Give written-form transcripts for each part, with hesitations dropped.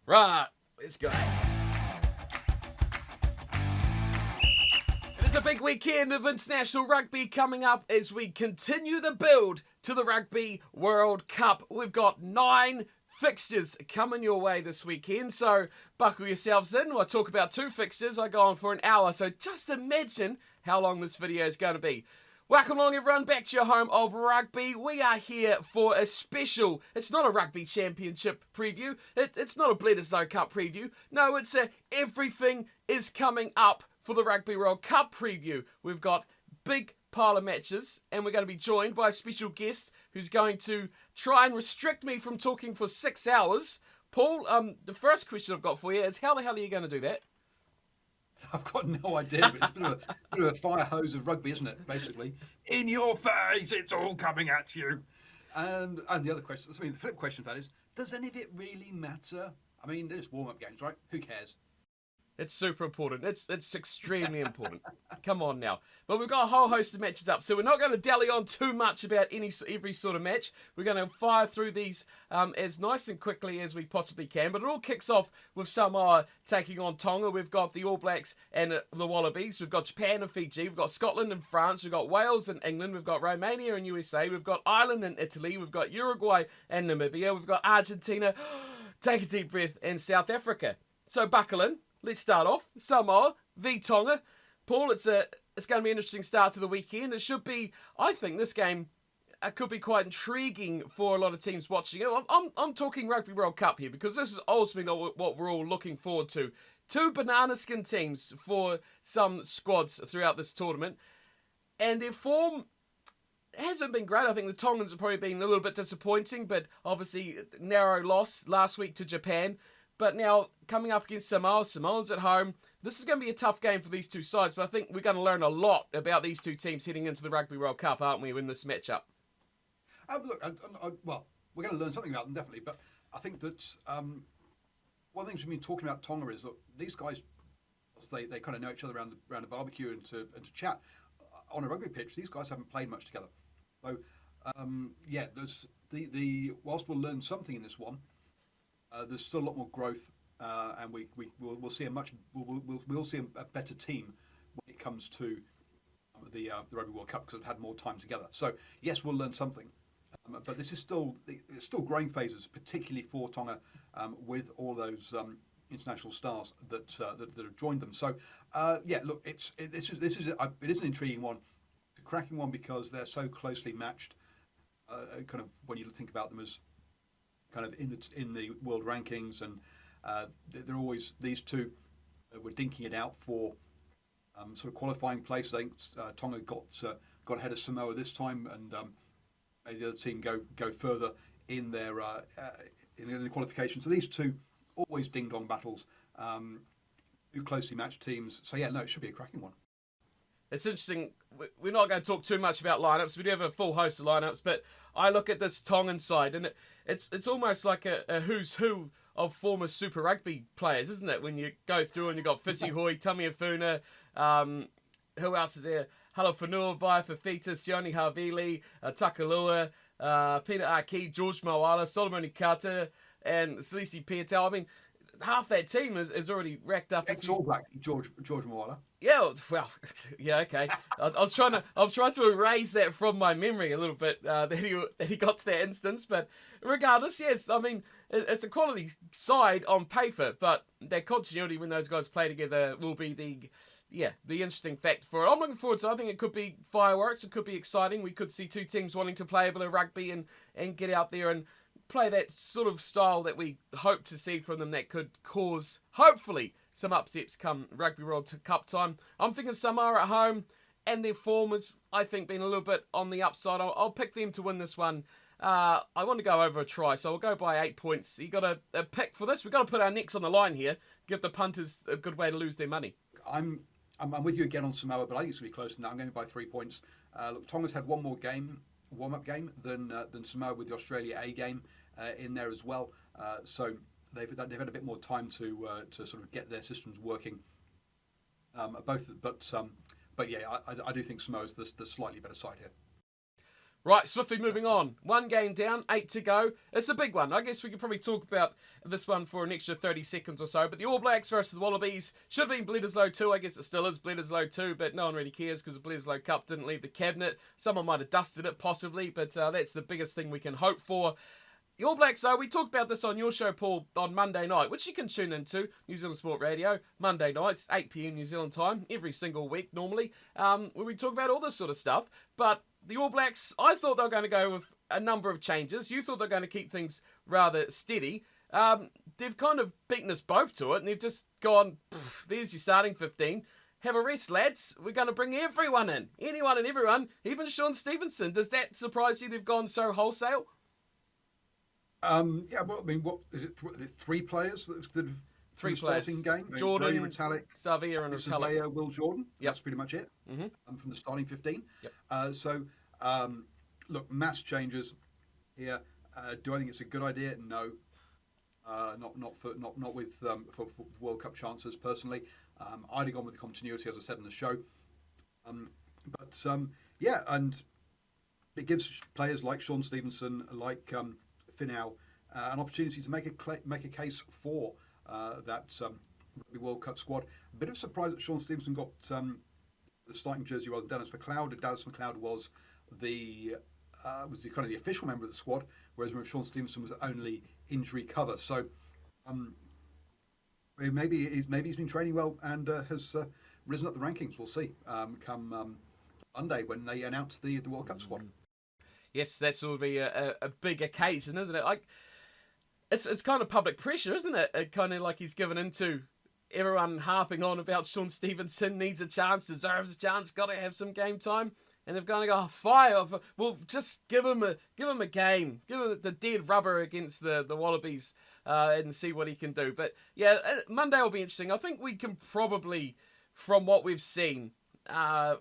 Right, let's go. It is a big weekend of international rugby coming up as we continue the build to the Rugby World Cup. We've got 9 fixtures coming your way this weekend, so buckle yourselves in. I talk about 2 fixtures, I go on for an hour, so just imagine how long this video is going to be. Welcome along everyone back to your home of rugby. We are here for a special, it's not a rugby championship preview, it's not a Bledisloe Cup preview, no, it's a everything is coming up for the Rugby World Cup preview. We've got big pile of matches and we're going to be joined by a special guest who's going to try and restrict me from talking for 6 hours. Paul, the first question I've got for you is how the hell are you going to do that? I've got no idea, but it's a bit of a fire hose of rugby, isn't it? Basically, in your face, it's all coming at you. And the other question, the flip question to that is, does any of it really matter? I mean, there's warm-up games, right? Who cares? It's super important. It's extremely important. Come on now. But we've got a whole host of matches up, so we're not going to dally on too much about every sort of match. We're going to fire through these as nice and quickly as we possibly can. But it all kicks off with Samoa taking on Tonga. We've got the All Blacks and the Wallabies. We've got Japan and Fiji. We've got Scotland and France. We've got Wales and England. We've got Romania and USA. We've got Ireland and Italy. We've got Uruguay and Namibia. We've got Argentina, take a deep breath, and South Africa. So buckle in. Let's start off. Samoa v Tonga. Paul, it's going to be an interesting start to the weekend. It should be, I think, this game could be quite intriguing for a lot of teams watching it. I'm talking Rugby World Cup here because this is ultimately what we're all looking forward to. 2 banana skin teams for some squads throughout this tournament. And their form hasn't been great. I think the Tongans have probably been a little bit disappointing, but obviously narrow loss last week to Japan. But now, coming up against Samoans at home, this is going to be a tough game for these 2 sides, but I think we're going to learn a lot about these 2 teams heading into the Rugby World Cup, aren't we, in this matchup? Look, well, we're going to learn something about them, definitely, but I think that one of the things we've been talking about Tonga is, look, these guys, they kind of know each other around the barbecue and to chat. On a rugby pitch, these guys haven't played much together. So, there's whilst we'll learn something in this one, there's still a lot more growth, and we'll see we'll see a better team when it comes to the Rugby World Cup because they've had more time together. So yes, we'll learn something, but this is still growing phases, particularly for Tonga, with all those international stars that have joined them. So look, this is an intriguing one, a cracking one because they're so closely matched. Kind of when you think about them as kind of in the world rankings, and they're always, these 2 were dinking it out for sort of qualifying place. I think Tonga got ahead of Samoa this time, and made the other team go further in their in the qualification. So these 2 always ding dong battles, 2 closely matched teams. So yeah, no, it should be a cracking one. It's interesting. We're not going to talk too much about lineups. We do have a full host of lineups, but I look at this Tongan side, and it's almost like a who's who of former Super Rugby players, isn't it? When you go through and you've got Fisi Hui, Tamiafuna, who else is there? Halawhanua, Vai Fafita, Sione Havili, Takalua, Peter Aki, George Moala, Solomon Ikata, and Salisi Piatel. I mean, half that team is already racked up. Ex-All Black George Moala. Yeah, well, yeah, okay. I was trying to erase that from my memory a little bit, that he got to that instance. But regardless, yes, I mean it's a quality side on paper, but their continuity when those guys play together will be the interesting fact for it. I'm looking forward to it. I think it could be fireworks. It could be exciting. We could see 2 teams wanting to play a bit of rugby and get out there and play that sort of style that we hope to see from them that could cause, hopefully, some upsets come Rugby World Cup time. I'm thinking of Samoa at home, and their form has, I think, been a little bit on the upside. I'll pick them to win this one. I want to go over a try, so I'll go by 8 points. You got a pick for this? We've got to put our necks on the line here. Give the punters a good way to lose their money. I'm with you again on Samoa, but I think it's going to be close to that. I'm going by 3 points. Look, Tonga's had one more warm-up game than Samoa with the Australia A game in there as well. So they've had a bit more time to sort of get their systems working. But yeah, I do think Samoa's the slightly better side here. Right, swiftly moving on. 1 game down, 8 to go. It's a big one. I guess we could probably talk about this one for an extra 30 seconds or so. But the All Blacks versus the Wallabies should have been Bledisloe 2. I guess it still is Bledisloe 2, but no one really cares because the Bledisloe Cup didn't leave the cabinet. Someone might have dusted it, possibly, but that's the biggest thing we can hope for. The All Blacks, though, we talked about this on your show, Paul, on Monday night, which you can tune into, New Zealand Sport Radio, Monday nights, 8 p.m. New Zealand time, every single week normally, where we talk about all this sort of stuff. But the All Blacks, I thought they were going to go with a number of changes. You thought they were going to keep things rather steady. They've kind of beaten us both to it, and they've just gone, there's your starting 15. Have a rest, lads. We're going to bring everyone in. Anyone and everyone, even Sean Stevenson. Does that surprise you they've gone so wholesale? Yeah, well, I mean, what is it? 3 players that have Three starting players. game. Jordan, Retallick, Savia and Retallick. Surveyor, Will Jordan. Yep. That's pretty much it. From the starting 15. Yep. Look, mass changes here. Do I think it's a good idea? No. Not with for World Cup chances personally. I'd have gone with the continuity, as I said in the show. Yeah, and it gives players like Sean Stevenson, like Finau, an opportunity to make a case for that Rugby World Cup squad. A bit of surprise that Sean Stevenson got the starting jersey rather than Dennis McLeod. Dallas McLeod was the kind of the official member of the squad, whereas Sean Stevenson was only injury cover. So maybe he's been training well and has risen up the rankings. We'll see come Monday when they announce the World Cup squad. Yes, that will be a big occasion, isn't it? It's kind of public pressure, isn't it? Kind of like he's given into everyone harping on about Sean Stevenson needs a chance, deserves a chance, got to have some game time, and they've gone to go fire. Well, just give him a game, give him the dead rubber against the Wallabies, and see what he can do. But yeah, Monday will be interesting. I think we can probably, from what we've seen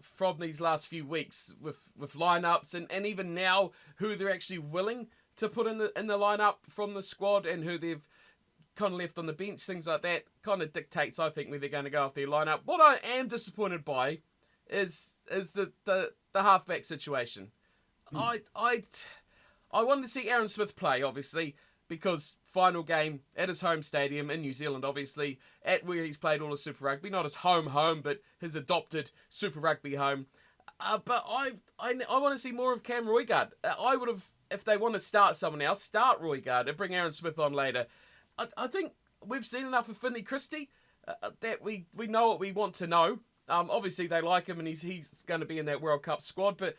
from these last few weeks with lineups and even now who they're actually willing to put in the lineup from the squad and who they've kind of left on the bench, things like that, kind of dictates, I think, where they're going to go with their lineup. What I am disappointed by is the halfback situation. I wanted to see Aaron Smith play, obviously, because final game at his home stadium in New Zealand, obviously, at where he's played all his Super Rugby, not his home, but his adopted Super Rugby home. But I want to see more of Cam Roigard. I would have, if they want to start someone else, start Roigard and bring Aaron Smith on later. I think we've seen enough of Finley Christie that we know what we want to know. Obviously, they like him and he's going to be in that World Cup squad, but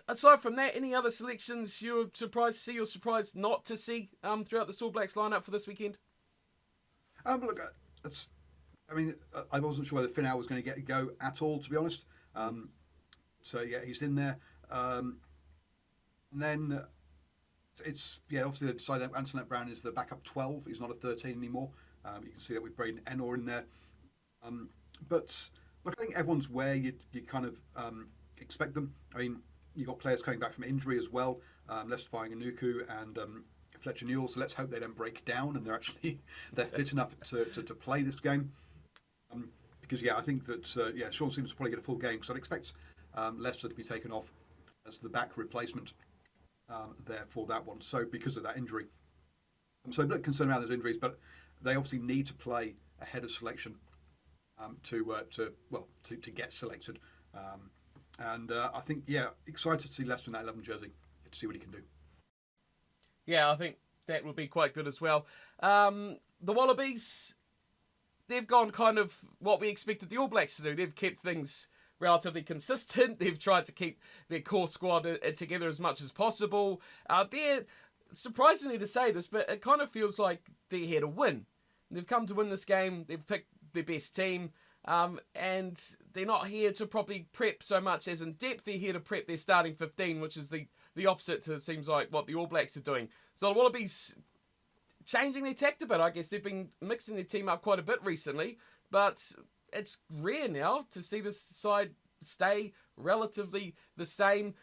aside from that, any other selections you're surprised to see or surprised not to see throughout the All Blacks lineup for this weekend? Look, I wasn't sure whether Finau was going to get a go at all, to be honest. So yeah, he's in there. And then it's obviously they decided Antoinette Brown is the backup 12. He's not a 13 anymore. You can see that with Braden Ennor in there. But look, I think everyone's where you kind of expect them. I mean, you got players coming back from injury as well. Lester Fainga'anuku and Fletcher Newell. So let's hope they don't break down and they're fit enough to play this game. Because I think that Sean Stevens will probably get a full game because I'd expect Lester to be taken off as the back replacement there for that one. So because of that injury, so I'm not concerned about those injuries, but they obviously need to play ahead of selection to get selected. And I think, excited to see Lester in that 11 jersey to see what he can do. Yeah, I think that would be quite good as well. The Wallabies, they've gone kind of what we expected the All Blacks to do. They've kept things relatively consistent. They've tried to keep their core squad together as much as possible. They're, surprisingly to say this, but it kind of feels like they're here to win. They've come to win this game. They've picked their best team. And they're not here to probably prep so much as in depth. They're here to prep their starting 15, which is the opposite to, it seems like, what the All Blacks are doing. So the Wallabies changing their tact a bit. I guess they've been mixing their team up quite a bit recently, but it's rare now to see this side stay relatively the same.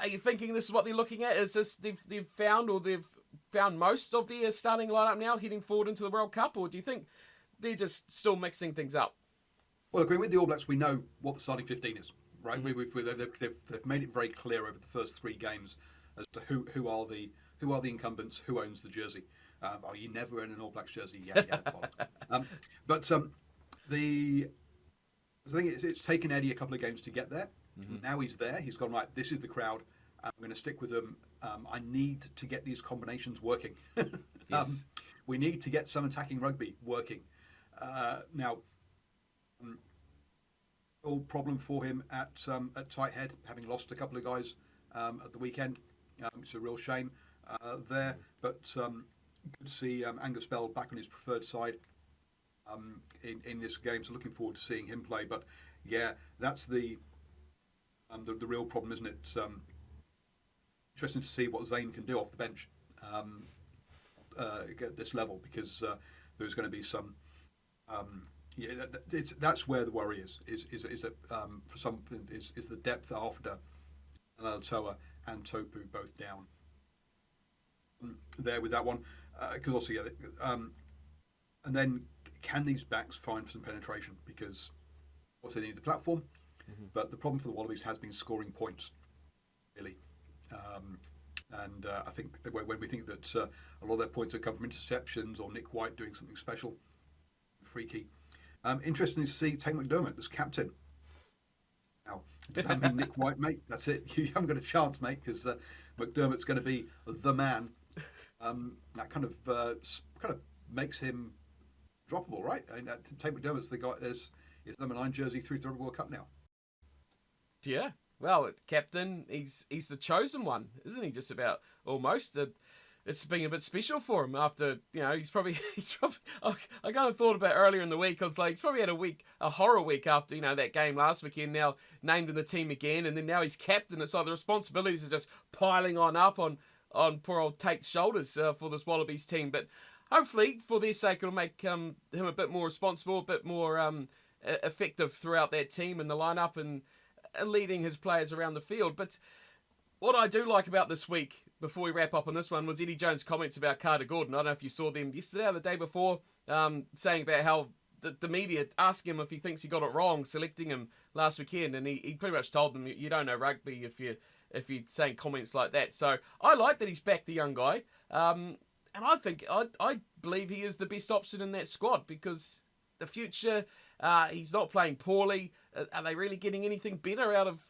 Are you thinking this is what they're looking at? Is this they've found most of their starting lineup now heading forward into the World Cup, or do you think they're just still mixing things up? Well, look, with the All Blacks, we know what the starting 15 is. right? They've made it very clear over the first 3 games as to who are the incumbents, who owns the jersey. You never own an All Blacks jersey. Yeah. But the thing is, it's taken Eddie a couple of games to get there. Now he's there. He's gone, right, this is the crowd. I'm going to stick with them. I need to get these combinations working. Yes. We need to get some attacking rugby working. Now, real problem for him at tight head, having lost a couple of guys at the weekend. It's a real shame there. But good to see Angus Bell back on his preferred side in this game. So looking forward to seeing him play. But yeah, that's the real problem, isn't it? Interesting to see what Zane can do off the bench at this level, because there's going to be some. That's where the worry is that for something is the depth after Alatoa and Topu both down there with that one, because also and then can these backs find some penetration, because obviously they need the platform, but the problem for the Wallabies has been scoring points, really. And I think that when we think that a lot of their points have come from interceptions or Nick White doing something special, freaky. Interesting to see Tate McDermott as captain. Now, does that mean Nick White, mate? That's it. You haven't got a chance, mate, because McDermott's going to be the man. That kind of makes him droppable, right? And Tate McDermott's the guy. There's his number 9 jersey through the Rugby World Cup now. Yeah. Well, captain, he's the chosen one, isn't he? Just about almost. It's been a bit special for him after, he's probably I kind of thought about earlier in the week. I was like, he's probably had a horror week after, that game last weekend, now named in the team again, and then now he's captain. It's like the responsibilities are just piling up on poor old Tate's shoulders for this Wallabies team. But hopefully, for their sake, it'll make him a bit more responsible, a bit more effective throughout that team and the lineup and leading his players around the field. But what I do like about this week, before we wrap up on this one, was Eddie Jones' comments about Carter Gordon. I don't know if you saw them yesterday or the day before, saying about how the media asked him if he thinks he got it wrong selecting him last weekend, and he pretty much told them, you don't know rugby if you're saying comments like that. So I like that he's backed the young guy, and I believe he is the best option in that squad, because the future, he's not playing poorly. Are they really getting anything better out of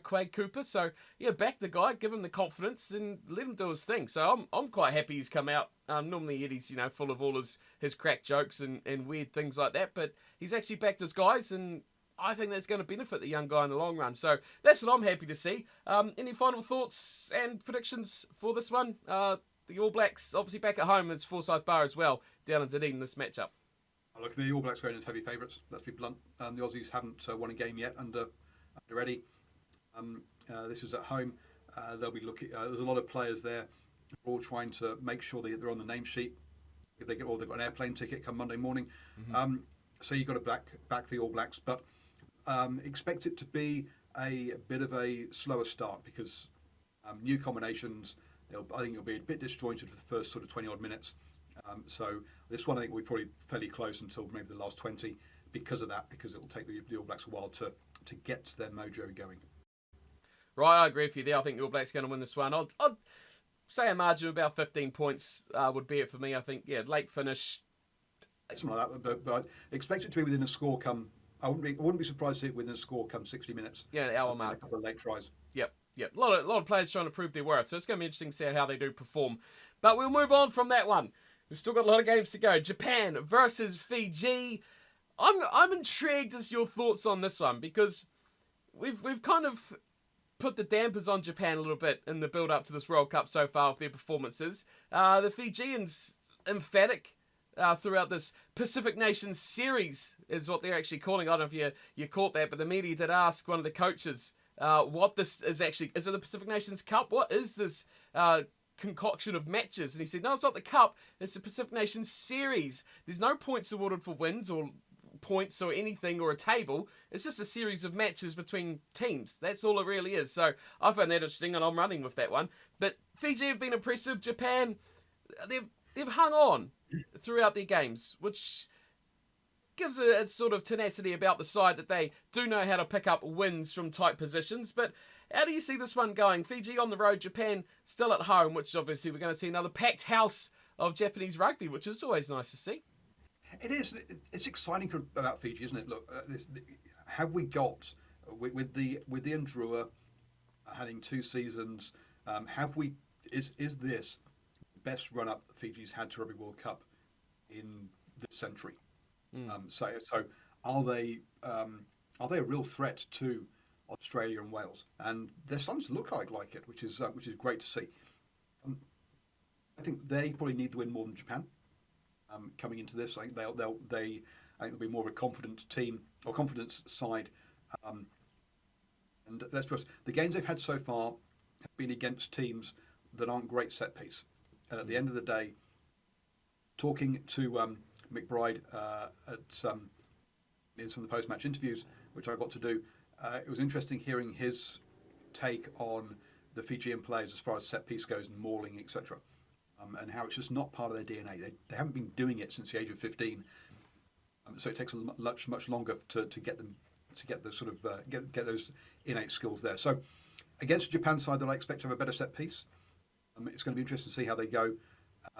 Quade Cooper? So yeah, back the guy, give him the confidence, and let him do his thing. So I'm quite happy he's come out. Normally Eddie's full of all his crack jokes and weird things like that, but he's actually backed his guys, and I think that's going to benefit the young guy in the long run. So that's what I'm happy to see. Any final thoughts and predictions for this one? The All Blacks obviously back at home. It's Forsyth Bar as well down in Dunedin this matchup. Look, the All Blacks going as heavy favourites. Let's be blunt. The Aussies haven't won a game yet under Eddie. This is at home. They'll be looking. There's a lot of players there, all trying to make sure they're on the name sheet. If they've got an airplane ticket come Monday morning. So you've got to back the All Blacks, but expect it to be a bit of a slower start, because new combinations. I think it'll be a bit disjointed for the first sort of 20 odd minutes. So this one I think will be probably fairly close until maybe the last 20 because of that, because it will take the All Blacks a while to get their mojo going. Right, I agree with you there. I think the All Blacks are going to win this one. I'd say a margin of about 15 points would be it for me. I think, late finish. Something like that, but expect it to be within a score come. I wouldn't be surprised to see it within a score come 60 minutes. Yeah, an hour mark. A couple of late tries. Yep. A lot of players trying to prove their worth. So it's going to be interesting to see how they do perform. But we'll move on from that one. We've still got a lot of games to go. Japan versus Fiji. I'm intrigued as your thoughts on this one, because we've kind of put the dampers on Japan a little bit in the build up to this World Cup so far with their performances. The Fijians emphatic throughout this Pacific Nations series is what they're actually calling. I don't know if you caught that, but the media did ask one of the coaches what this is actually. Is it the Pacific Nations Cup? What is this concoction of matches? And he said, no, it's not the Cup, it's the Pacific Nations series. There's no points awarded for wins or points or anything or a table. It's just a series of matches between teams. That's all it really is. So I found that interesting, and I'm running with that one. But Fiji have been impressive. Japan, they've hung on throughout their games, which gives a sort of tenacity about the side that they do know how to pick up wins from tight positions. But how do you see this one going? Fiji on the road, Japan still at home, which obviously we're going to see another packed house of Japanese rugby, which is always nice to see. It is. It's exciting about Fiji, isn't it? Look, have we got with the Andrua having 2 seasons? Have we? Is this the best run up Fiji's had to Rugby World Cup in this century? So are they a real threat to Australia and Wales? And they're starting to look like it, which is great to see. I think they probably need the win more than Japan. Coming into this, I think they'll be more of a confident team or confidence side. And let's be honest, the games they've had so far have been against teams that aren't great set piece. And at the end of the day, talking to McBride in some of the post-match interviews, which I got to do, it was interesting hearing his take on the Fijian players as far as set piece goes and mauling, etc. And how it's just not part of their DNA. They haven't been doing it since the age of 15, so it takes much longer to get them to get the sort of get those innate skills there. So against the Japan side, that I expect to have a better set piece. It's going to be interesting to see how they go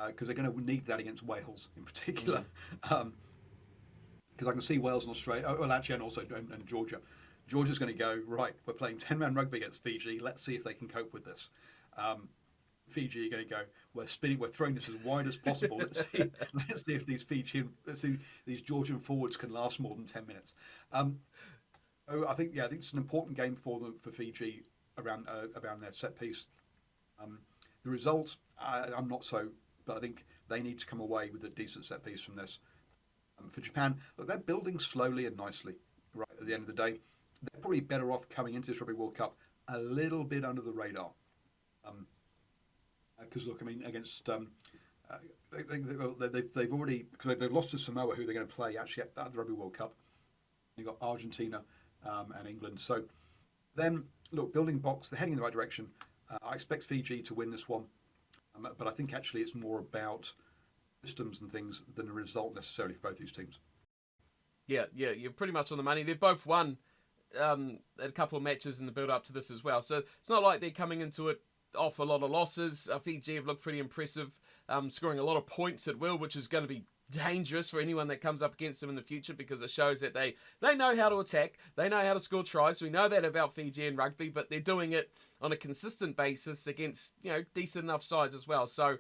because they're going to need that against Wales in particular. Because I can see Wales and Australia, well actually, and also and Georgia. Georgia's going to go right. We're playing 10-man rugby against Fiji. Let's see if they can cope with this. Fiji are going to go. We're throwing this as wide as possible. Let's see if these Georgian forwards can last more than 10 minutes. I think it's an important game for Fiji around their set piece. The result, I'm not so, but I think they need to come away with a decent set piece from this. For Japan, look, they're building slowly and nicely. Right at the end of the day, they're probably better off coming into this Rugby World Cup a little bit under the radar. Because look, I mean, against they've already because they've lost to Samoa, who they're going to play actually at the Rugby World Cup. You've got Argentina and England. So then, look, building blocks, they're heading in the right direction. I expect Fiji to win this one, but I think actually it's more about systems and things than a result necessarily for both these teams. Yeah, you're pretty much on the money. They've both won a couple of matches in the build up to this as well. So it's not like they're coming into it off a lot of losses. Fiji have looked pretty impressive, scoring a lot of points at will, which is going to be dangerous for anyone that comes up against them in the future because it shows that they know how to attack, they know how to score tries. We know that about Fijian rugby, but they're doing it on a consistent basis against decent enough sides as well. So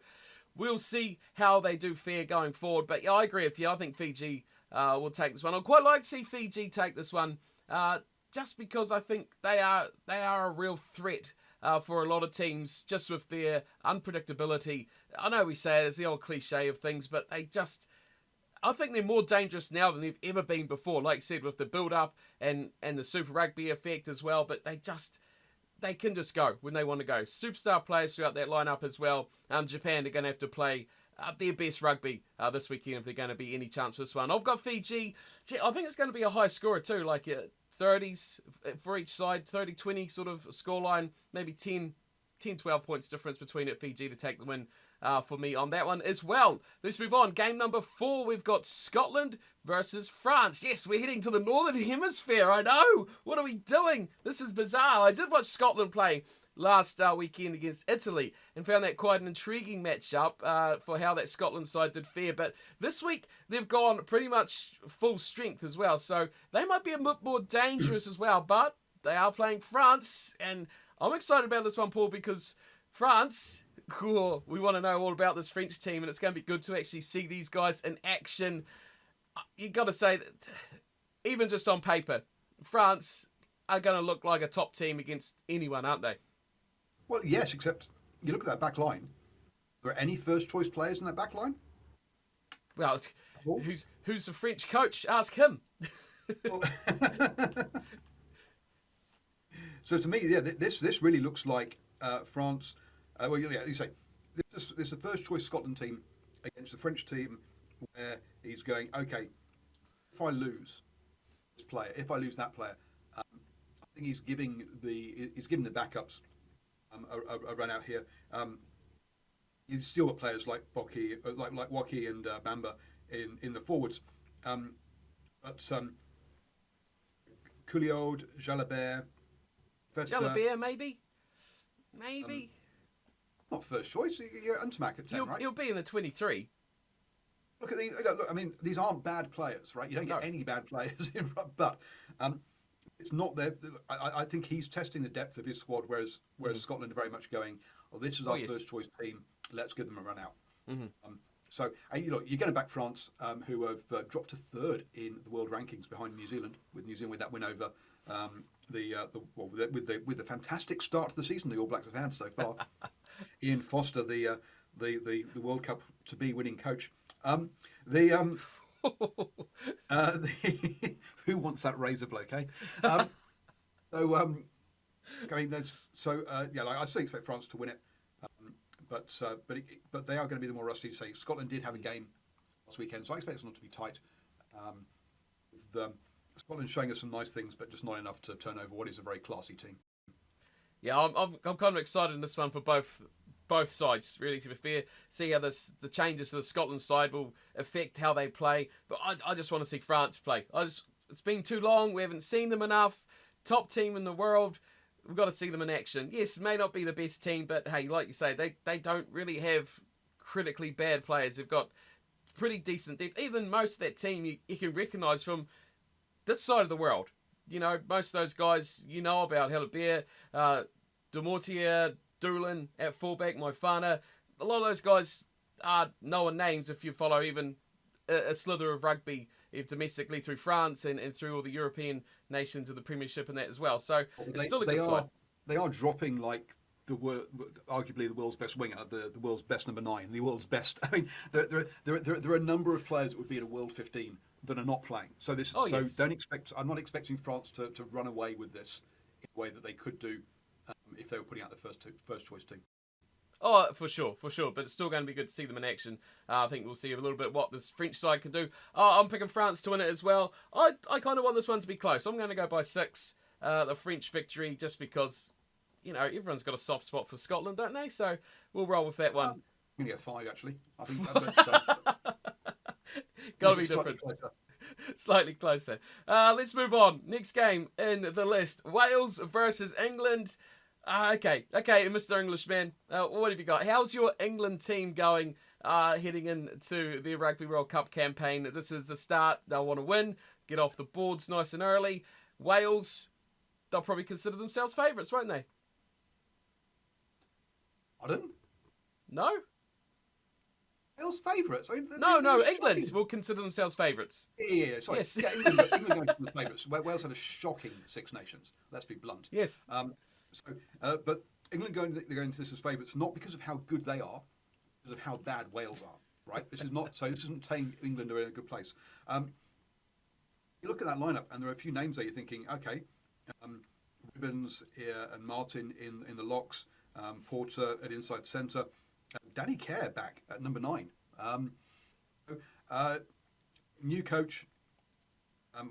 we'll see how they do fare going forward. But yeah, I agree with you. I think Fiji will take this one. I'd quite like to see Fiji take this one, just because I think they are a real threat for a lot of teams, just with their unpredictability. I know we say it's the old cliche of things, but I think they're more dangerous now than they've ever been before. Like I said, with the build-up and the Super Rugby effect as well, but they can just go when they want to go. Superstar players throughout that lineup as well. Japan are going to have to play their best rugby this weekend if they're going to be any chance for this one. I've got Fiji. I think it's going to be a high scorer too, like 30s for each side, 30-20 sort of scoreline, maybe 10-12 points difference between it. Fiji to take the win for me on that one as well. Let's move on. Game number 4, we've got Scotland versus France. Yes, we're heading to the Northern Hemisphere. I know. What are we doing? This is bizarre. I did watch Scotland play last weekend against Italy and found that quite an intriguing matchup for how that Scotland side did fare. But this week, they've gone pretty much full strength as well. So they might be a bit more dangerous as well. But they are playing France. And I'm excited about this one, Paul, because France, cool, we want to know all about this French team. And it's going to be good to actually see these guys in action. You got to say that even just on paper, France are going to look like a top team against anyone, aren't they? Well, yes, except you look at that back line. Are there any first-choice players in that back line? Well, who's the French coach? Ask him. So to me, yeah, this really looks like France. You say this is the first-choice Scotland team against the French team, where he's going, okay, if I lose this player, if I lose that player, I think he's giving the backups a run out here. You've still got players like Boki, like Waki and Bamba in the forwards. But Couliaud, Jalabert, Fetzer, Jalabert, maybe. Not first choice. You're Untermack at 10, right? He'll be in the 23. Look at these. Look, I mean, these aren't bad players, right? You don't get any bad players in front, but it's not there. I think he's testing the depth of his squad, whereas Scotland are very much going, "Oh, this is our first choice team. Let's give them a run out." So, look, you're going to back France, who have dropped to third in the world rankings behind New Zealand, with that win over with the fantastic start to the season the All Blacks have had so far. Ian Foster, the World Cup to be winning coach. Who wants that razor bloke, eh? I mean, I still expect France to win it, but they are going to be the more rusty. Say Scotland did have a game last weekend, so I expect it not to be tight. With Scotland showing us some nice things, but just not enough to turn over what is a very classy team. Yeah, I'm kind of excited in this one for both sides, really, to be fair. See how the changes to the Scotland side will affect how they play. But I just want to see France play. It's been too long. We haven't seen them enough. Top team in the world. We've got to see them in action. Yes, it may not be the best team, but hey, like you say, they don't really have critically bad players. They've got pretty decent depth. Even most of that team you can recognise from this side of the world. You know, most of those guys you know about. Jalabert, Demortier, Doolan at fullback, Moefana. A lot of those guys are known names if you follow even a slither of rugby domestically through France and through all the European nations of the Premiership and that as well. So it's still a good side. They are dropping like arguably the world's best winger, the world's best number 9, the world's best. I mean, there are a number of players that would be in a World 15 that are not playing. So don't expect. I'm not expecting France to run away with this in a way that they could do if they were putting out the first choice team. Oh, for sure. But it's still going to be good to see them in action. I think we'll see a little bit what this French side can do. I'm picking France to win it as well. I kind of want this one to be close. I'm going to go by 6, the French victory, just because, you know, everyone's got a soft spot for Scotland, don't they? So we'll roll with that one. I'm going to get 5, actually. I think that's got to be different. Slightly closer. Let's move on. Next game in the list. Wales versus England. Okay, Mr. Englishman, what have you got? How's your England team going heading into the Rugby World Cup campaign? This is the start. They'll want to win, get off the boards nice and early. Wales, they'll probably consider themselves favourites, won't they? Pardon? No? Wales favourites? I mean, no, England will consider themselves favourites. Yeah, sorry. Yes. Yeah, England going to the favourites. Wales had a shocking Six Nations. Let's be blunt. Yes. But England going into this as favourites, not because of how good they are, because of how bad Wales are. Right? This isn't saying England are in a good place. You look at that lineup, and there are a few names there. You're thinking, okay, Ribbons and Martin in the locks, Porter at inside centre, Danny Kerr back at number 9. New coach.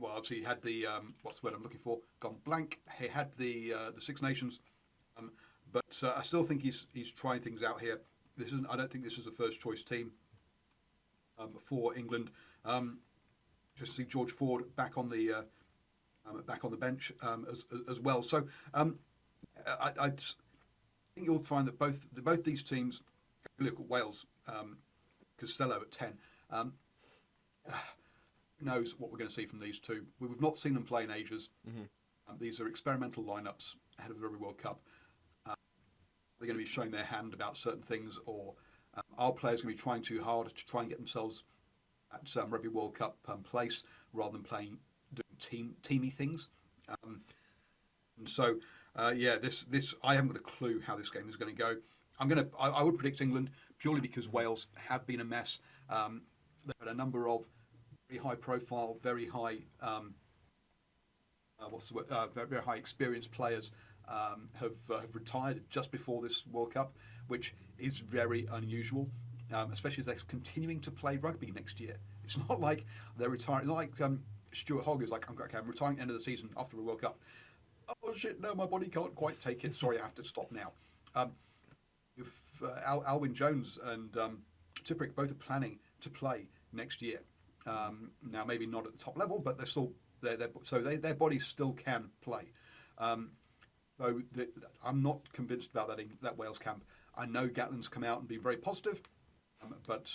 Well, obviously he had the what's the word I'm looking for? Gone blank. He had the Six Nations, but I still think he's trying things out here. I don't think this is a first choice team for England. Just to see George Ford back on the bench as well. So I think you'll find that both these teams. Look at Wales, Costello at 10. Who knows what we're going to see from these two? We've not seen them play in ages. Mm-hmm. These are experimental lineups ahead of the Rugby World Cup. They're going to be showing their hand about certain things, or our players are going to be trying too hard to try and get themselves at Rugby World Cup place rather than doing teamy things. And so, this I haven't got a clue how this game is going to go. I would predict England purely because Wales have been a mess. They've had a number of very high profile, very high very high experienced players have retired just before this World Cup, which is very unusual, especially as they're continuing to play rugby next year. It's not like they're retiring. Not like Stuart Hogg is like, I'm retiring at the end of the season after the World Cup. Oh shit! No, my body can't quite take it. Sorry, I have to stop now. If Alwyn Jones and Tipuric both are planning to play next year, Now maybe not at the top level, but they're still their bodies still can play. So I'm not convinced about that Wales camp. I know Gatland's come out and been very positive, but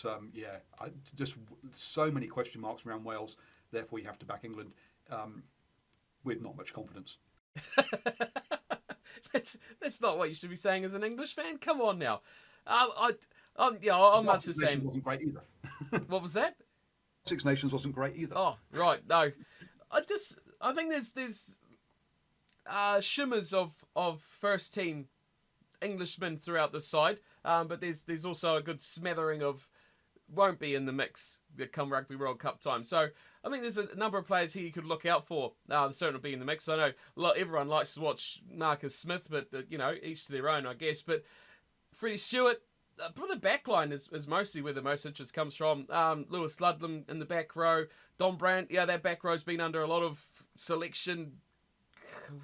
just so many question marks around Wales. Therefore, you have to back England with not much confidence. That's not what you should be saying as an English fan. Come on now. I'm much the same. Wasn't great either. What was that? Six Nations wasn't great either. Oh, right. No, I think there's shimmers of first team Englishmen throughout the side, but there's also a good smattering of won't be in the mix come Rugby World Cup time. So I think there's a number of players here you could look out for. Certainly be in the mix. I know everyone likes to watch Marcus Smith, but each to their own, I guess. But Freddie Stewart, for the back line is mostly where the most interest comes from. Lewis Ludlam in the back row. Don Brandt, that back row's been under a lot of selection,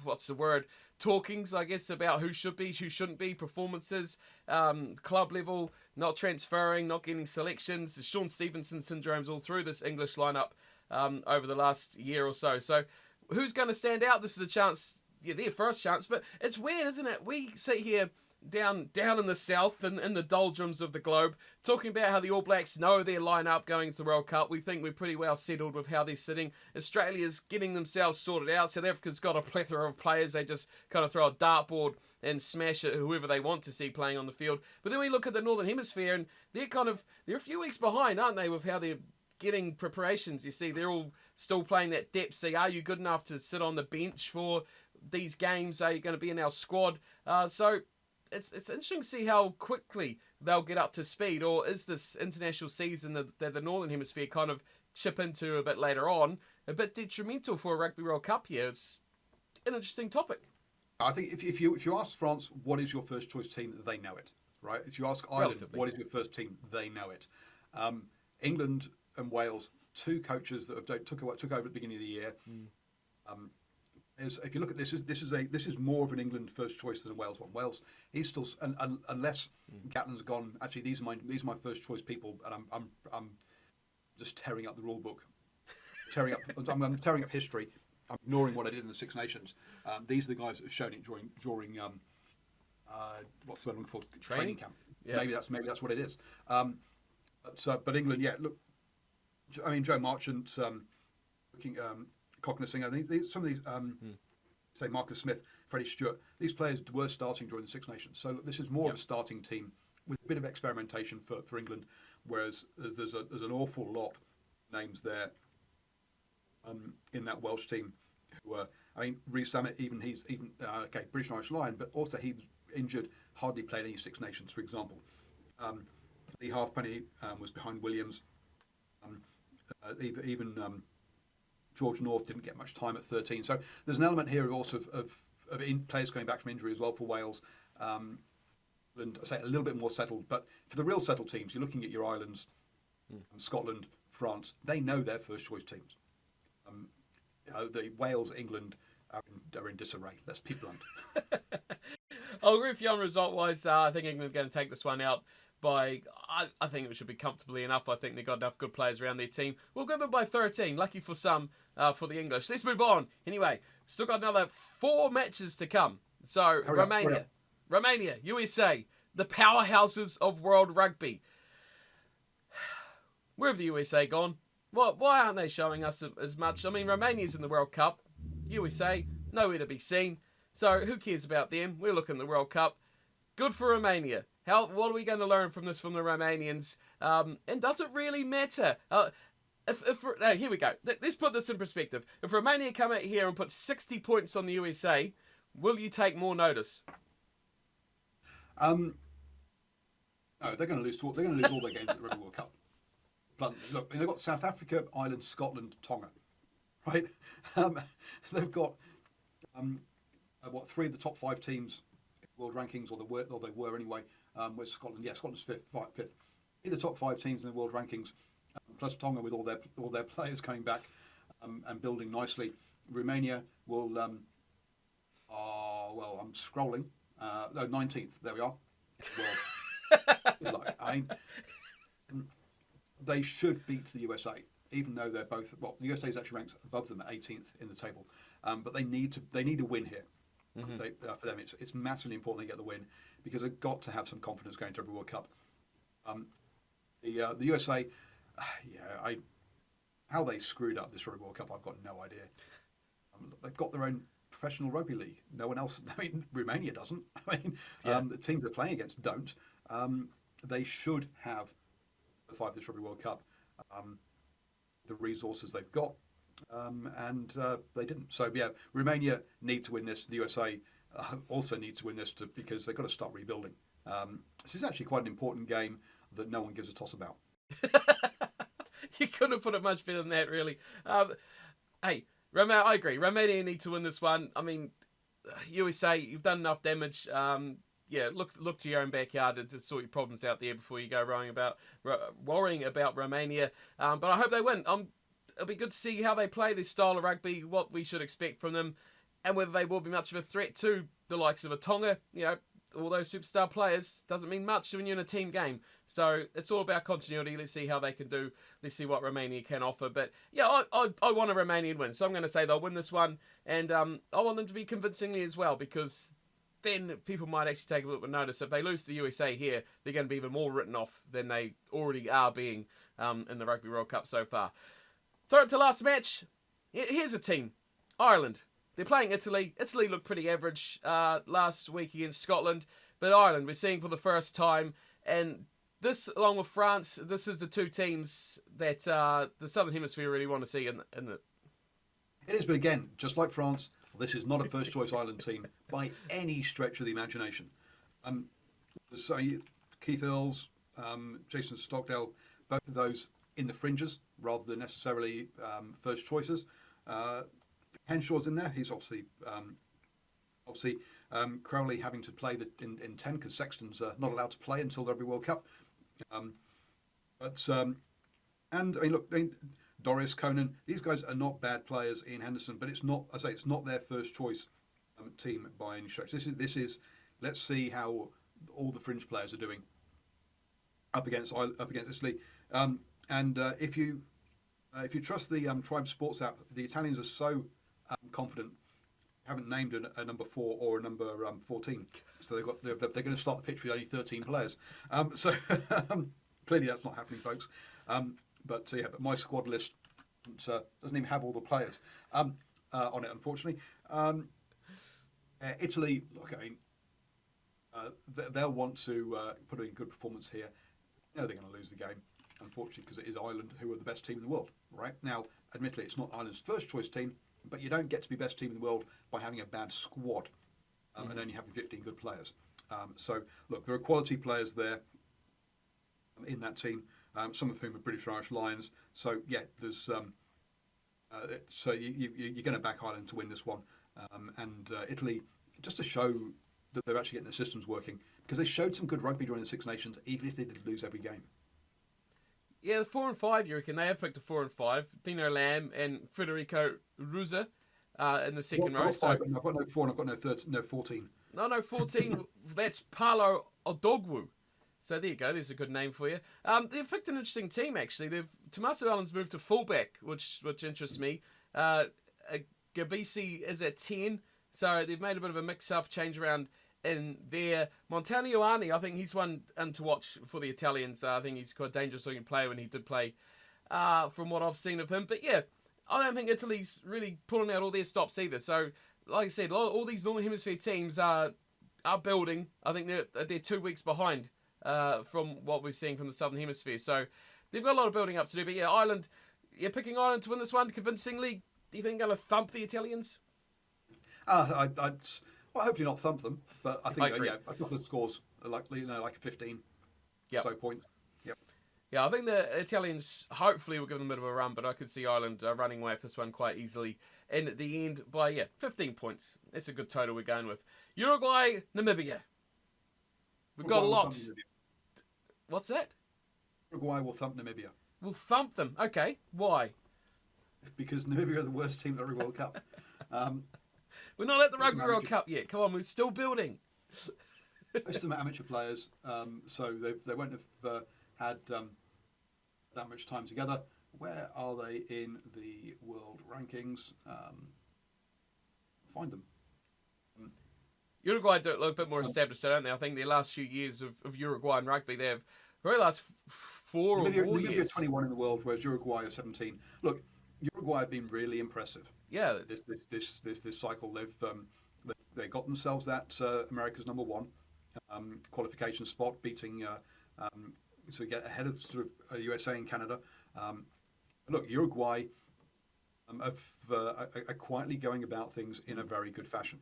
what's the word, talkings, I guess, about who should be, who shouldn't be, performances, club level, not transferring, not getting selections. The Sean Stevenson syndromes all through this English lineup over the last year or so. So who's going to stand out? This is a chance, their first chance, but it's weird, isn't it? We sit here down in the south and in the doldrums of the globe, talking about how the All Blacks know their lineup going to the World Cup. We think we're pretty well settled with how they're sitting. Australia's getting themselves sorted out. South Africa's got a plethora of players. They just kind of throw a dartboard and smash at whoever they want to see playing on the field. But then we look at the Northern Hemisphere and they're a few weeks behind, aren't they, with how they're getting preparations. You see, they're all still playing that depth. See, are you good enough to sit on the bench for these games? Are you going to be in our squad? So it's interesting to see how quickly they'll get up to speed, or is this international season that the Northern Hemisphere kind of chip into a bit later on a bit detrimental for a Rugby World Cup year? It's an interesting topic. I think if you ask France what is your first choice team, they know it, right? If you ask Ireland what is your first team, they know it. England and Wales, two coaches that took over at the beginning of the year. If you look at this is more of an England first choice than a Wales one. Wales, he's still unless Gatland's gone. Actually, these are my first choice people, and I'm just tearing up the rule book, I'm tearing up history. I'm ignoring what I did in the Six Nations. These are the guys that have shown it during what's the word I'm looking for? Training camp. Yeah. Maybe that's what it is. But England, look, I mean Joe Marchant, Cocknessing, some of these, say Marcus Smith, Freddie Stewart, these players were starting during the Six Nations. So look, this is more of a starting team with a bit of experimentation for England, whereas there's an awful lot of names there in that Welsh team who were, Reece Zammit, he's British and Irish Lion, but also he was injured, hardly played any Six Nations, for example. Lee Halfpenny was behind Williams. Even George North didn't get much time at 13. So there's an element here also of players coming back from injury as well for Wales. And I say a little bit more settled. But for the real settled teams, you're looking at your Irelands, Scotland, France. They know their first choice teams. The Wales, England are in disarray. Let's be blunt. I'll agree with you on result-wise. I think England are going to take this one out by, I think it should be comfortably enough. I think they've got enough good players around their team. We'll go them by 13. Lucky for some, for the English. Let's move on. Anyway, still got another 4 matches to come. So, Romania, USA, the powerhouses of world rugby. Where have the USA gone? Why aren't they showing us as much? I mean, Romania's in the World Cup. USA, nowhere to be seen. So, who cares about them? We're looking at the World Cup. Good for Romania. What are we going to learn from this from the Romanians? And does it really matter? Here we go. Let's put this in perspective. If Romania come out here and put 60 points on the USA, will you take more notice? No, they're going to lose. They're going to lose all their games at the Rugby World Cup. But look, they've got South Africa, Ireland, Scotland, Tonga, right? They've got 3 of the top 5 teams in world rankings, or they were anyway. Where's Scotland? Yeah, Scotland's fifth. In the top 5 teams in the world rankings, plus Tonga with all their players coming back and building nicely. Romania will. I'm scrolling. 19th. There we are. Well, they should beat the USA. even though they're both the USA is actually ranked above them at 18th in the table, but they need a win here. For them, it's massively important they get the win because they've got to have some confidence going to Rugby World Cup. The USA, how they screwed up this Rugby World Cup, I've got no idea. They've got their own professional rugby league. No one else. I mean, Romania doesn't. I mean, the teams they're playing against don't. They should have qualified this Rugby World Cup. The resources they've got, and they didn't. So yeah, Romania need to win this. The USA also need to win this because they've got to start rebuilding. This is actually quite an important game that no one gives a toss about. You couldn't have put it much better than that, really. Hey, I agree. Romania need to win this one. I mean, USA, you've done enough damage. Look to your own backyard to sort your problems out there before you go worrying about Romania. But I hope they win. It'll be good to see how they play this style of rugby, what we should expect from them, and whether they will be much of a threat to the likes of a Tonga. All those superstar players doesn't mean much when you're in a team game. So it's all about continuity. Let's see how they can do. Let's see what Romania can offer. But yeah, I want a Romanian win. So I'm going to say they'll win this one. And I want them to be convincingly as well, because then people might actually take a little bit of notice. If they lose to the USA here, they're going to be even more written off than they already are being in the Rugby World Cup so far. Third to last match. Here's a team. Ireland. They're playing Italy. Italy looked pretty average last week against Scotland. But Ireland, we're seeing for the first time. And this, along with France, this is the two teams that the Southern Hemisphere really want to see in the... It is, but again, just like France, this is not a first-choice Ireland team by any stretch of the imagination. So Keith Earls, Jason Stockdale, both of those in the fringes rather than necessarily first choices. Henshaw's in there. He's obviously Crowley having to play in 10 because Sexton's not allowed to play until the Rugby World Cup. And I mean, look, Doris, Conan, these guys are not bad players. Ian Henderson, but it's not. I say it's not their first choice team by any stretch. This is. Let's see how all the fringe players are doing up against Italy. If you trust the Tribe Sports app, the Italians are so confident. Haven't named a number 4 or a number 14, so they're going to start the pitch with only 13 players. So clearly that's not happening, folks. But my squad list doesn't even have all the players on it, unfortunately. Italy, look, I mean, they'll want to put in good performance here. They're going to lose the game, unfortunately, because it is Ireland who are the best team in the world. Right now, admittedly, it's not Ireland's first choice team, but you don't get to be best team in the world by having a bad squad and only having 15 good players. So, look, there are quality players there in that team, some of whom are British Irish Lions. So, yeah, there's so you're going to back Ireland to win this one, and Italy just to show that they're actually getting the systems working, because they showed some good rugby during the Six Nations, even if they did lose every game. Yeah, 4 and 5, you reckon? They have picked a 4 and 5. Dino Lamb and Federico Ruza in the second row. I've got no 4 and I've got no 14. No, 14. That's Paolo Odogwu. So there you go. There's a good name for you. They've picked an interesting team, actually. Tommaso Allen's moved to fullback, which interests me. Gabisi is at 10. So they've made a bit of a mix-up, change around in there. Montagnani, I think he's one to watch for the Italians. I think he's quite a dangerous looking player when he did play, from what I've seen of him. But yeah, I don't think Italy's really pulling out all their stops either. So, like I said, all these Northern Hemisphere teams are building. I think they're 2 weeks behind from what we're seeing from the Southern Hemisphere. So they've got a lot of building up to do. But yeah, Ireland, you're picking Ireland to win this one convincingly. Do you think they're going to thump the Italians? Well, hopefully not thump them, but I think agree. A couple of scores, like 15 so points. Yep. Yeah, I think the Italians hopefully will give them a bit of a run, but I could see Ireland running away with this one quite easily in the end by 15 points. That's a good total we're going with. Uruguay, Namibia. We've got lots. What's that? Uruguay will thump Namibia. We'll thump them. Okay, why? Because Namibia are the worst team at the Rugby World Cup. We're not at the Rugby World Cup yet. Come on, we're still building. Most of them are amateur players, so they won't have had that much time together. Where are they in the world rankings? Find them. Uruguay do look a bit more established, don't they? I think their last few years of Uruguayan rugby, they've very last 4 or more Namibia years. 21 in the world, whereas Uruguay are 17. Look, Uruguay have been really impressive. Yeah, This cycle, they got themselves that America's number one qualification spot, beating to get ahead of sort of USA and Canada. Look, Uruguay are quietly going about things in a very good fashion.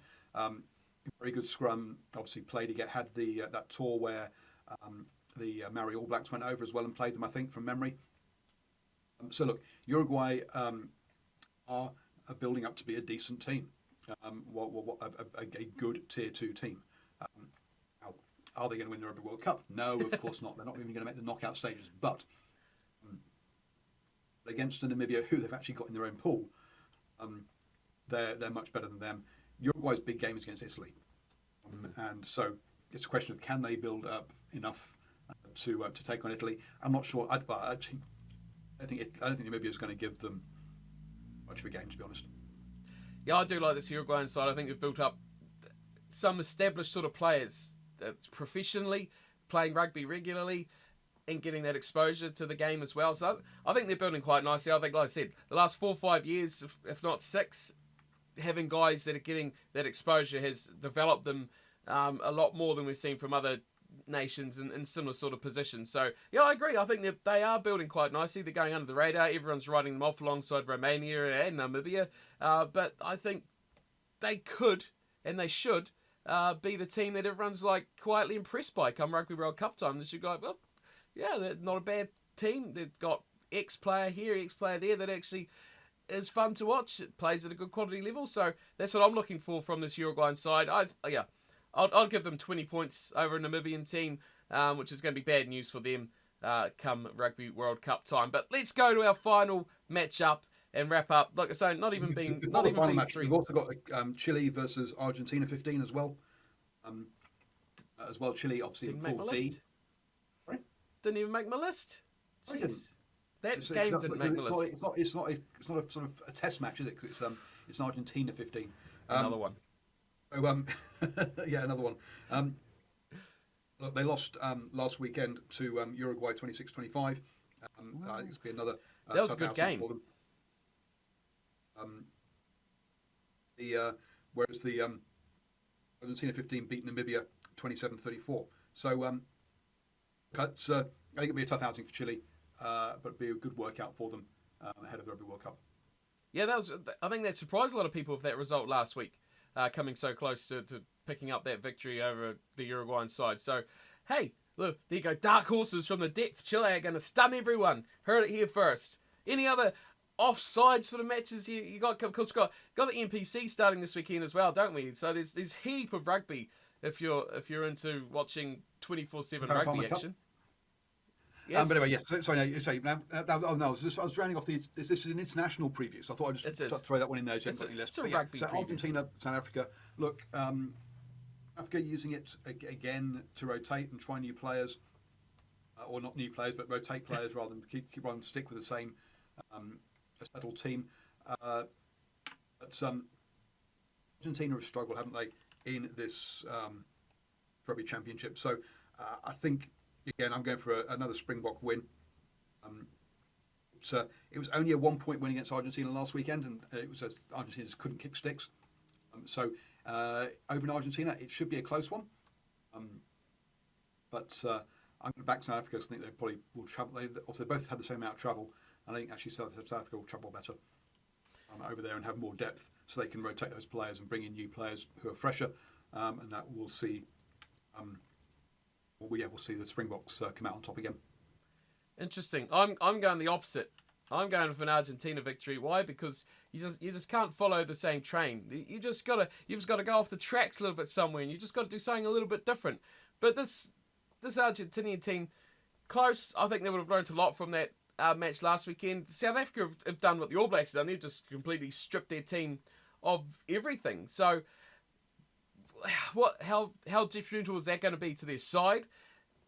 Very good scrum, obviously played again, had the that tour where the Maori All Blacks went over as well and played them, I think, from memory. So look, Uruguay are building up to be a decent team, a good tier 2 team. Now, are they going to win the Rugby World Cup? No, of course not. They're not even going to make the knockout stages. But against Namibia, who they've actually got in their own pool, they're much better than them. Uruguay's big game is against Italy, and so it's a question of can they build up enough to take on Italy. I'm not sure. I don't think Namibia is going to give them much of a game, to be honest. Yeah, I do like this Uruguayan side. I think they've built up some established sort of players that's professionally playing rugby regularly and getting that exposure to the game as well. So I think they're building quite nicely. I think, like I said, the last 4 or 5 years, if not 6, having guys that are getting that exposure has developed them a lot more than we've seen from other nations in similar sort of positions. So, yeah, I agree. I think they are building quite nicely. They're going under the radar. Everyone's writing them off alongside Romania and Namibia. But I think they could and they should be the team that everyone's like quietly impressed by come Rugby World Cup time. They should go, well, yeah, they're not a bad team. They've got X player here, X player there that actually is fun to watch. It plays at a good quality level. So that's what I'm looking for from this Uruguayan side. I'll give them 20 points over a Namibian team, which is going to be bad news for them come Rugby World Cup time. But let's go to our final matchup and wrap up. Like I say, not even being match. 3. We've also got Chile versus Argentina 15 as well. Chile obviously Didn't make my Pool D. list. Right? Didn't even make my list. I didn't. Jeez. That game didn't make my list. It's not a sort of a test match, is it? 'Cause it's an Argentina 15. Another one. So, yeah, another one. Look, they lost last weekend to Uruguay 26-25. It's been another. That was a good game. For them. Whereas the Argentina 15 beat Namibia 27-34. So I think it'll be a tough outing for Chile, but it'll be a good workout for them ahead of the Rugby World Cup. Yeah, I think that surprised a lot of people with that result last week, coming so close to picking up that victory over the Uruguayan side. So, hey, look, there you go. Dark horses from the depth. Chile are going to stun everyone. Heard it here first. Any other offside sort of matches you got? Of course, got the NPC starting this weekend as well, don't we? So there's heap of rugby if you're into watching 24/7 rugby action. Yes. But anyway, yes. I was rounding off this is an international preview, so I thought I'd just throw that one in there. It's a rugby preview. Argentina, South Africa. Look, Africa using it again to rotate and try new players, or not new players, but rotate players rather than keep on stick with the same settled team. But Argentina have struggled, haven't they, in this Rugby Championship? So I think. Again, I'm going for another Springbok win. It was only a 1-point win against Argentina last weekend, and it was Argentina just couldn't kick sticks. Over in Argentina, it should be a close one. But I'm going to back South Africa because I think they probably will travel. They both had the same amount of travel, and I think actually South Africa will travel better over there and have more depth, so they can rotate those players and bring in new players who are fresher, and that we'll see. We'll see the Springboks come out on top again. Interesting. I'm going the opposite. I'm going with an Argentina victory. Why? Because you just can't follow the same train. You've just got to go off the tracks a little bit somewhere, and you just got to do something a little bit different. But this Argentinian team, close. I think they would have learned a lot from that match last weekend. South Africa have done what the All Blacks have done. They've just completely stripped their team of everything. So. How detrimental is that going to be to their side,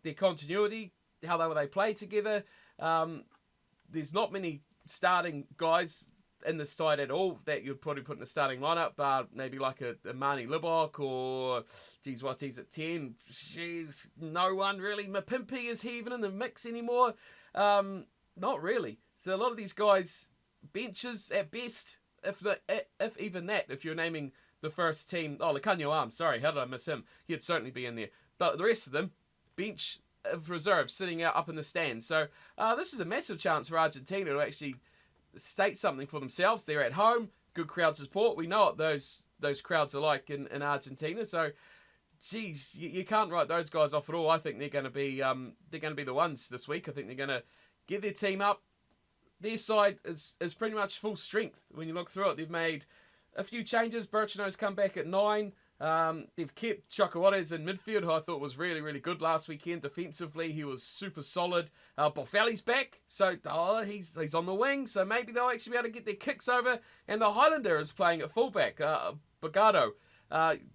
their continuity, how they play together? There's not many starting guys in the side at all that you'd probably put in the starting lineup, maybe like a Marnie Libok or, geez, what, he's at 10? Jeez, no one really. Mapimpi, is he even in the mix anymore? Not really. So a lot of these guys, benches at best, if even that, if you're naming the first team. Oh, Lecanio Arms, sorry, how did I miss him? He'd certainly be in there. But the rest of them, bench of reserve sitting out up in the stands. So this is a massive chance for Argentina to actually state something for themselves. They're at home, good crowd support. We know what those crowds are like in Argentina. So, geez, you can't write those guys off at all. I think they're going to be the ones this week. I think they're going to get their team up. Their side is pretty much full strength. When you look through it, they've made a few changes. Berchino's come back at 9. They've kept Chocowates in midfield, who I thought was really, really good last weekend. Defensively, he was super solid. Boffelli's back, so he's on the wing, so maybe they'll actually be able to get their kicks over. And the Highlander is playing at fullback, Bogado.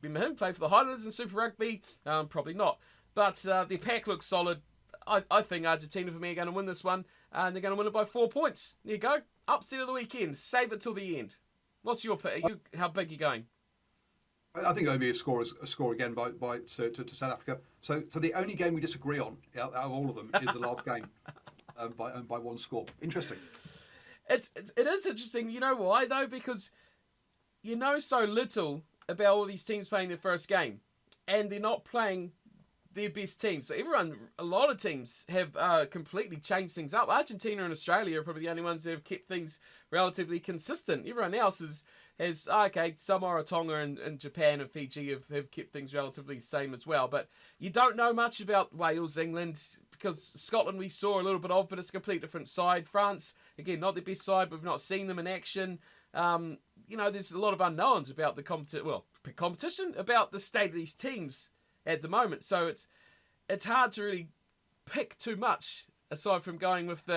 Remember him, played for the Highlanders in Super Rugby? Probably not. But their pack looks solid. I think Argentina, for me, are going to win this one, and they're going to win it by 4 points. There you go. Upset of the weekend. Save it till the end. What's your pick? How big are you going? I think it'll be a score again by to South Africa. So the only game we disagree on out of all of them is the last game, by one score. Interesting. It is interesting. You know why though? Because you know so little about all these teams playing their first game, and they're not playing their best team. So a lot of teams have completely changed things up. Argentina and Australia are probably the only ones that have kept things relatively consistent. Everyone else has Samoa, Tonga and Japan and Fiji have kept things relatively the same as well. But you don't know much about Wales, England, because Scotland we saw a little bit of, but it's a completely different side. France, again, not the best side, but we've not seen them in action. There's a lot of unknowns about the competition, about the state of these teams at the moment. So it's hard to really pick too much, aside from going with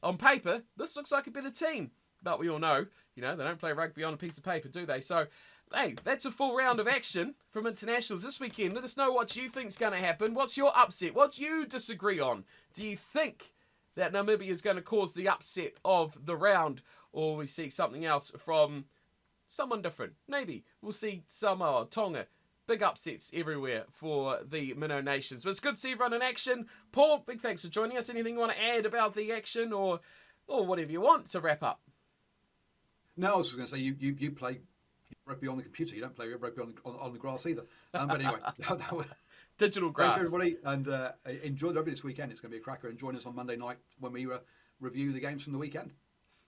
on paper, this looks like a better team. But we all know, they don't play rugby on a piece of paper, do they? So, hey, that's a full round of action from internationals this weekend. Let us know what you think's going to happen. What's your upset? What do you disagree on? Do you think that Namibia is going to cause the upset of the round, or we see something else from someone different? Maybe we'll see Samoa, Tonga. Big upsets everywhere for the Minnow Nations. But it's good to see everyone in action. Paul, big thanks for joining us. Anything you want to add about the action or whatever you want to wrap up? No, I was just going to say you play rugby on the computer. You don't play rugby on the grass either. But anyway, digital grass. Thank you, everybody, and enjoy the rugby this weekend. It's going to be a cracker. And join us on Monday night when we review the games from the weekend.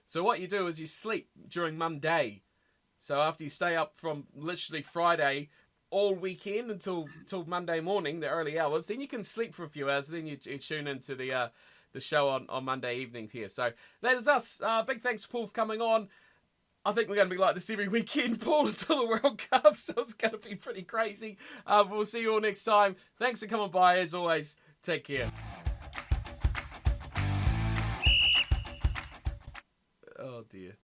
So what you do is you sleep during Monday. So after you stay up from literally Friday all weekend until Monday morning, the early hours, then you can sleep for a few hours, and then you tune into the show on Monday evening here. So that is us. Big thanks to Paul for coming on. I think we're going to be like this every weekend, Paul, until the World Cup, so it's going to be pretty crazy. We'll see you all next time. Thanks for coming by. As always, take care. Oh dear.